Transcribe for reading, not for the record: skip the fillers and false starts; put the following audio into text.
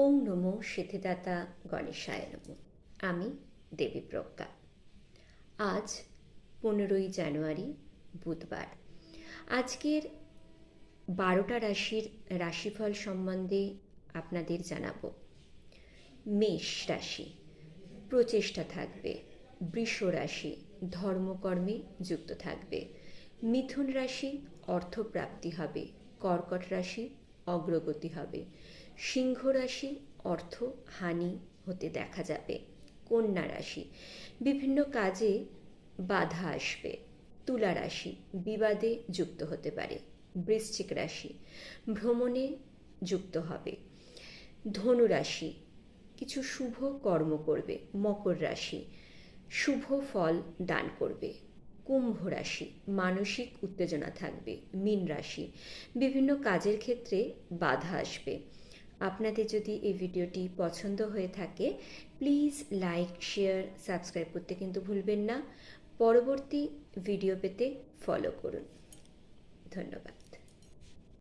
ওং নমো সিদ্ধিদাতা গণেশায় নমো। আমি দেবী প্রজ্ঞা। আজ 15ই জানুয়ারি বুধবার। আজকের 12টা রাশির রাশিফল সম্বন্ধে আপনাদের জানাবো। মেষ রাশি, প্রচেষ্টা থাকবে। বৃষ রাশি, ধর্মকর্মে যুক্ত থাকবে। মিথুন রাশি, অর্থপ্রাপ্তি হবে। কর্কট রাশি, অগ্রগতি হবে। সিংহ রাশি, অর্থ হানি হতে দেখা যাবে। কন্যা রাশি, বিভিন্ন কাজে বাধা আসবে। তুলা রাশি, বিবাদে যুক্ত হতে পারে। বৃশ্চিক রাশি, ভ্রমণে যুক্ত হবে। ধনু রাশি, কিছু শুভ কর্ম করবে। মকর রাশি, শুভ ফল দান করবে। কুম্ভ রাশি, মানসিক উত্তেজনা থাকবে। মীন রাশি, বিভিন্ন কাজের ক্ষেত্রে বাধা আসবে। আপনাদের যদি এই ভিডিওটি পছন্দ হয়ে থাকে প্লিজ লাইক, শেয়ার, সাবস্ক্রাইব করতে কিন্তু ভুলবেন না। পরবর্তী ভিডিও পেতে ফলো করুন। ধন্যবাদ।